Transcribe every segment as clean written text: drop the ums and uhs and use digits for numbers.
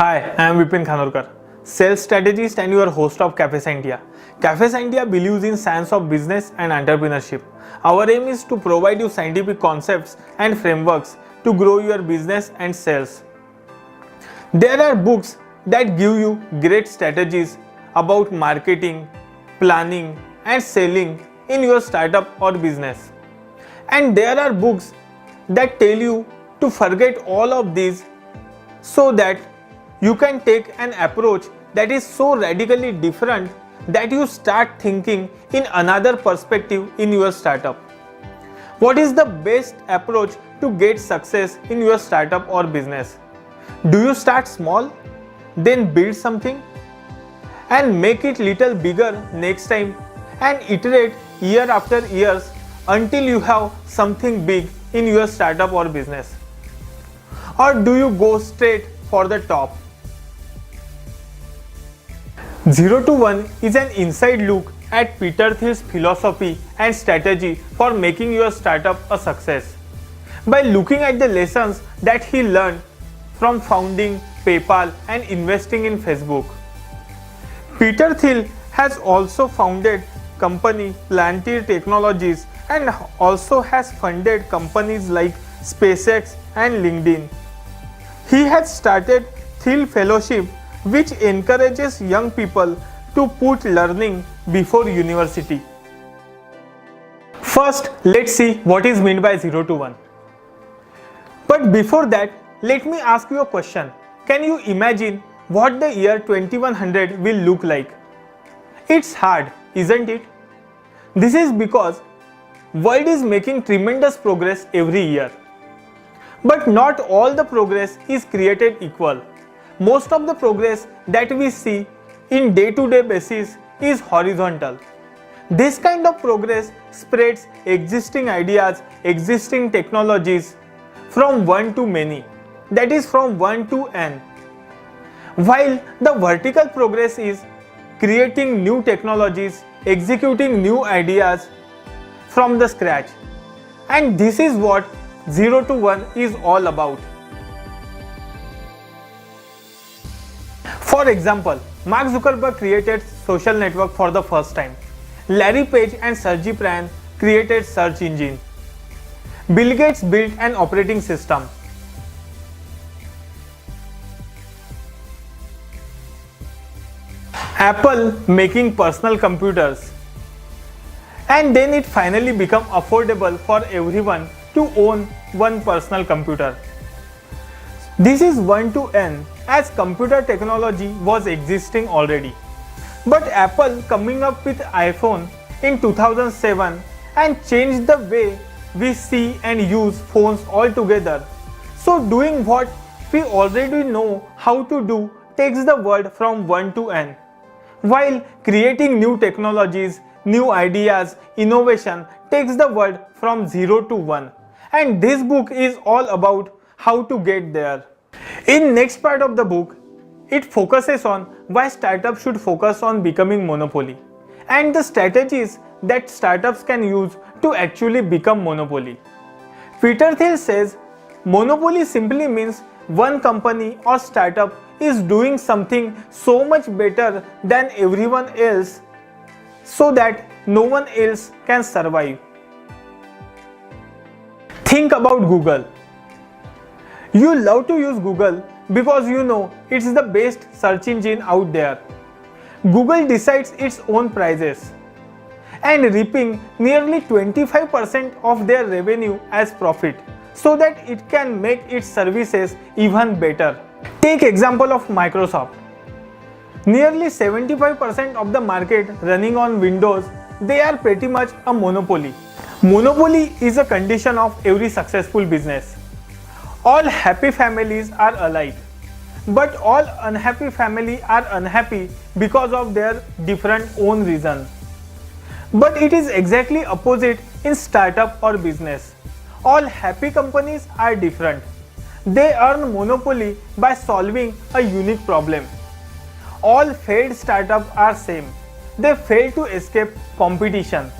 Hi, I am Vipin Khanorkar, sales strategist and your host of CafeScientia. CafeScientia believes in science of business and entrepreneurship. Our aim is to provide you scientific concepts and frameworks to grow your business and sales. There are books that give you great strategies about marketing, planning and selling in your startup or business. And there are books that tell you to forget all of these so that you can take an approach that is so radically different that you start thinking in another perspective in your startup. What is the best approach to get success in your startup or business? Do you start small, then build something and make it little bigger next time and iterate year after years until you have something big in your startup or business? Or do you go straight for the top? 0 to 1 is an inside look at Peter Thiel's philosophy and strategy for making your startup a success. By looking at the lessons that he learned from founding PayPal and investing in Facebook. Peter Thiel has also founded company Plantier Technologies and also has funded companies like SpaceX and LinkedIn. He has started Thiel Fellowship, which encourages young people to put learning before university. First, let's see what is meant by 0 to 1. But before that, let me ask you a question. Can you imagine what the year 2100 will look like? It's hard, isn't it? This is because world is making tremendous progress every year. But not all the progress is created equal. Most of the progress that we see in day-to-day basis is horizontal. This kind of progress spreads existing ideas, existing technologies from one to many, that is from 1 to n. While the vertical progress is creating new technologies, executing new ideas from the scratch. And this is what 0 to 1 is all about. For example, Mark Zuckerberg created social network for the first time. Larry Page and Sergey Brin created search engine. Bill Gates built an operating system. Apple making personal computers. And then it finally became affordable for everyone to own one personal computer. This is 1 to n as computer technology was existing already. But Apple coming up with iPhone in 2007 and changed the way we see and use phones altogether. So doing what we already know how to do takes the world from 1 to n. While creating new technologies, new ideas, innovation takes the world from 0 to 1. And this book is all about how to get there. In next part of the book, it focuses on why startups should focus on becoming monopoly and the strategies that startups can use to actually become monopoly. Peter Thiel says monopoly simply means one company or startup is doing something so much better than everyone else so that no one else can survive. Think about Google. You love to use Google because you know it's the best search engine out there. Google decides its own prices and reaping nearly 25% of their revenue as profit so that it can make its services even better. Take example of Microsoft. Nearly 75% of the market running on Windows, they are pretty much a monopoly. Monopoly is a condition of every successful business. All happy families are alike, but all unhappy families are unhappy because of their different own reasons. But it is exactly opposite in startup or business. All happy companies are different. They earn monopoly by solving a unique problem. All failed startups are same. They fail to escape competition.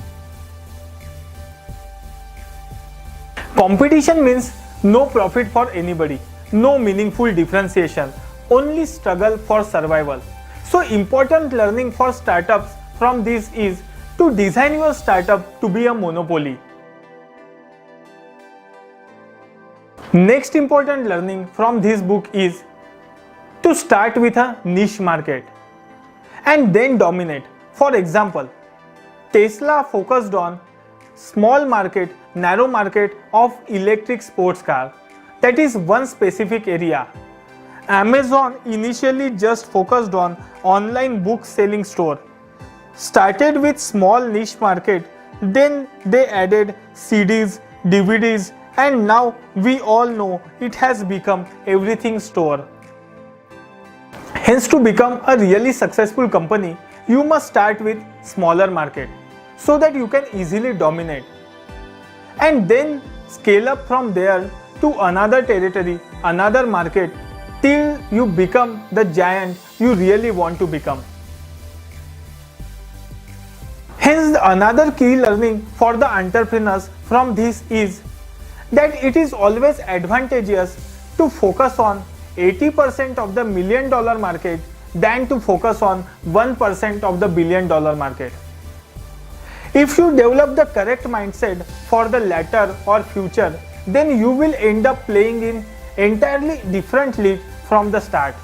Competition means no profit for anybody, no meaningful differentiation, only struggle for survival. So important learning for startups from this is to design your startup to be a monopoly. Next important learning from this book is to start with a niche market and then dominate. For example, Tesla focused on small market, narrow market of electric sports car. That is one specific area. Amazon initially just focused on online book selling store. Started with small niche market, then they added CDs, DVDs, and now we all know it has become everything store. Hence, to become a really successful company, you must start with smaller market so that you can easily dominate, and then scale up from there to another territory, another market, till you become the giant you really want to become. Hence, another key learning for the entrepreneurs from this is that it is always advantageous to focus on 80% of the $1 million market than to focus on 1% of the $1 billion market. If you develop the correct mindset for the latter or future, then you will end up playing in entirely different league from the start.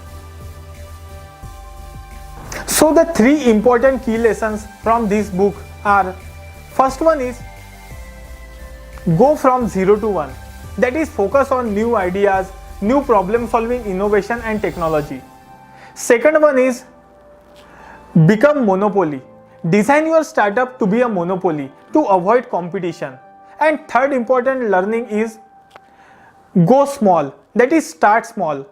So the three important key lessons from this book are: first one is go from 0 to 1, that is focus on new ideas, new problem solving, innovation and technology. Second one is become monopoly. Design your startup to be a monopoly to avoid competition. And third important learning is go small, that is start small.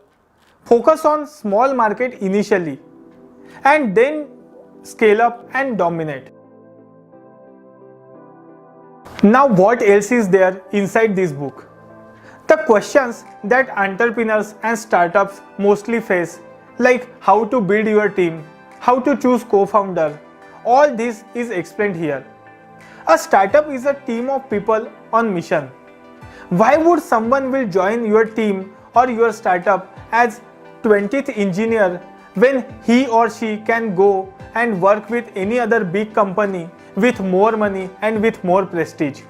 Focus on small market initially and then scale up and dominate. Now what else is there inside this book? The questions that entrepreneurs and startups mostly face, like how to build your team, how to choose co-founder, all this is explained here. A startup is a team of people on mission. Why would someone will join your team or your startup as 20th engineer when he or she can go and work with any other big company with more money and with more prestige?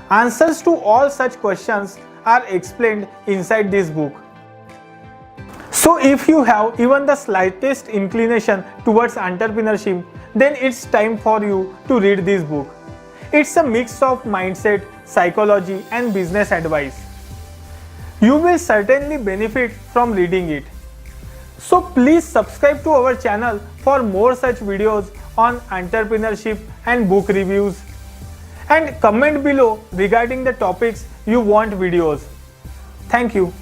Answers to all such questions are explained inside this book. So if you have even the slightest inclination towards entrepreneurship, then it's time for you to read this book. It's a mix of mindset, psychology and business advice. You will certainly benefit from reading it. So please subscribe to our channel for more such videos on entrepreneurship and book reviews, and comment below regarding the topics you want videos. Thank you.